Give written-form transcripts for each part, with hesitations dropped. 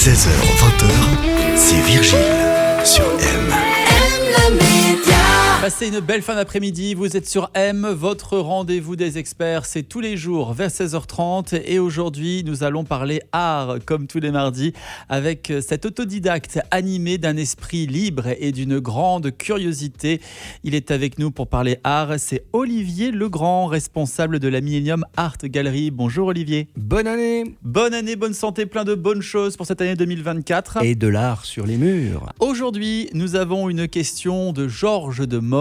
16h20, c'est Virgile sur M. Passez une belle fin d'après-midi, vous êtes sur M, votre rendez-vous des experts, c'est tous les jours vers 16h30 et aujourd'hui nous allons parler art comme tous les mardis avec cet autodidacte animé d'un esprit libre et d'une grande curiosité. Il est avec nous pour parler art, c'est Olivier Legrand, responsable de la Millennium Art Gallery. Bonjour Olivier. Bonne année. Bonne année, bonne santé, plein de bonnes choses pour cette année 2024. Et de l'art sur les murs. Aujourd'hui, nous avons une question de Georges de Morges.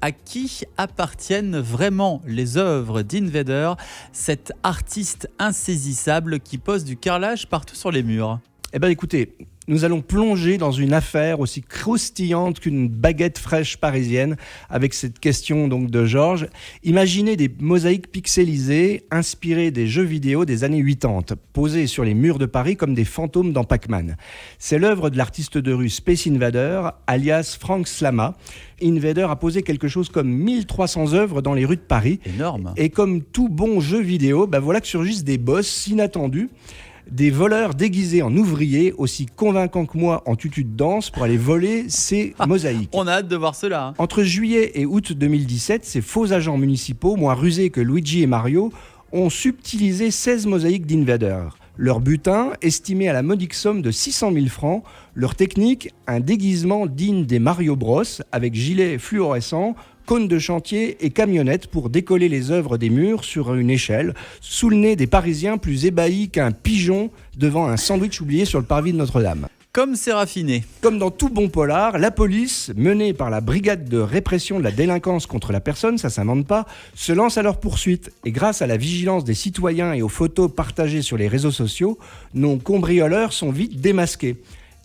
À qui appartiennent vraiment les œuvres d'Invader, cet artiste insaisissable qui pose du carrelage partout sur les murs? Eh bien écoutez, nous allons plonger dans une affaire aussi croustillante qu'une baguette fraîche parisienne avec cette question donc de Georges. Imaginez des mosaïques pixelisées inspirées des jeux vidéo des années 80, posées sur les murs de Paris comme des fantômes dans Pac-Man. C'est l'œuvre de l'artiste de rue Space Invader, alias Frank Slama. Invader a posé quelque chose comme 1300 œuvres dans les rues de Paris. Énorme. Et comme tout bon jeu vidéo, voilà que surgissent des boss inattendus. Des voleurs déguisés en ouvriers, aussi convaincants que moi en tutu de danse, pour aller voler ces mosaïques. On a hâte de voir cela. Entre juillet et août 2017, ces faux agents municipaux, moins rusés que Luigi et Mario, ont subtilisé 16 mosaïques d'Invader. Leur butin, estimé à la modique somme de 600 000 francs. Leur technique, un déguisement digne des Mario Bros, avec gilet fluorescent, cône de chantier et camionnette pour décoller les œuvres des murs sur une échelle, sous le nez des Parisiens plus ébahis qu'un pigeon devant un sandwich oublié sur le parvis de Notre-Dame. Comme c'est raffiné. Comme dans tout bon polar, la police, menée par la brigade de répression de la délinquance contre la personne, ça s'invente pas, se lance à leur poursuite. Et grâce à la vigilance des citoyens et aux photos partagées sur les réseaux sociaux, nos cambrioleurs sont vite démasqués.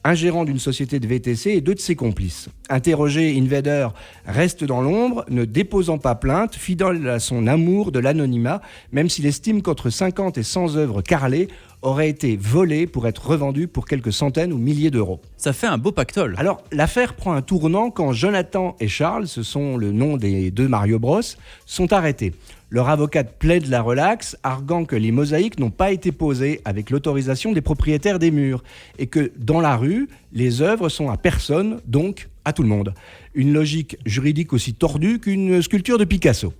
Un gérant d'une société de VTC et deux de ses complices. Interrogé, Invader reste dans l'ombre, ne déposant pas plainte, fidèle à son amour de l'anonymat, même s'il estime qu'entre 50 et 100 œuvres carrelées auraient été volées pour être revendues pour quelques centaines ou milliers d'euros. Ça fait un beau pactole. Alors, l'affaire prend un tournant quand Jonathan et Charles, ce sont le nom des deux Mario Bros, sont arrêtés. Leur avocate plaide la relaxe, arguant que les mosaïques n'ont pas été posées avec l'autorisation des propriétaires des murs et que, dans la rue, les œuvres sont à personne, donc à tout le monde. Une logique juridique aussi tordue qu'une sculpture de Picasso.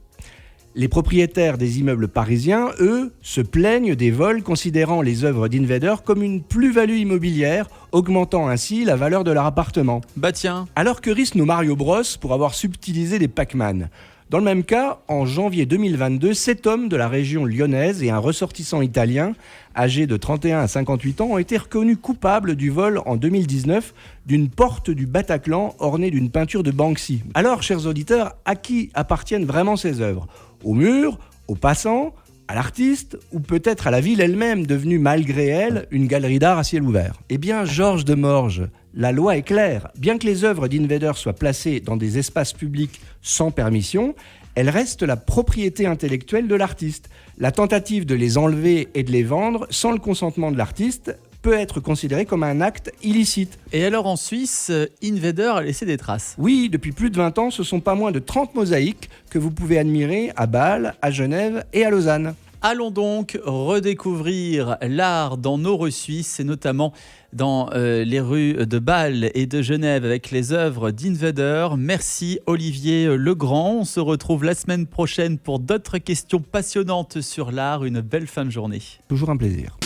Les propriétaires des immeubles parisiens, eux, se plaignent des vols, considérant les œuvres d'Invader comme une plus-value immobilière, augmentant ainsi la valeur de leur appartement. Bah tiens. Alors que risquent nos Mario Bros pour avoir subtilisé des Pac-Man ? Dans le même cas, en janvier 2022, 7 hommes de la région lyonnaise et un ressortissant italien, âgés de 31 à 58 ans, ont été reconnus coupables du vol en 2019 d'une porte du Bataclan ornée d'une peinture de Banksy. Alors, chers auditeurs, à qui appartiennent vraiment ces œuvres ? Au mur ? Aux passants ? À l'artiste, ou peut-être à la ville elle-même, devenue malgré elle une galerie d'art à ciel ouvert. Eh bien, Georges de Morges, la loi est claire. Bien que les œuvres d'Invader soient placées dans des espaces publics sans permission, elles restent la propriété intellectuelle de l'artiste. La tentative de les enlever et de les vendre sans le consentement de l'artiste peut être considérée comme un acte illicite. Et alors en Suisse, Invader a laissé des traces. Oui, depuis plus de 20 ans, ce sont pas moins de 30 mosaïques que vous pouvez admirer à Bâle, à Genève et à Lausanne. Allons donc redécouvrir l'art dans nos rues suisses et notamment dans les rues de Bâle et de Genève avec les œuvres d'Invader. Merci Olivier Legrand. On se retrouve la semaine prochaine pour d'autres questions passionnantes sur l'art. Une belle fin de journée. Toujours un plaisir.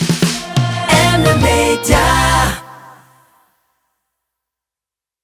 M Media.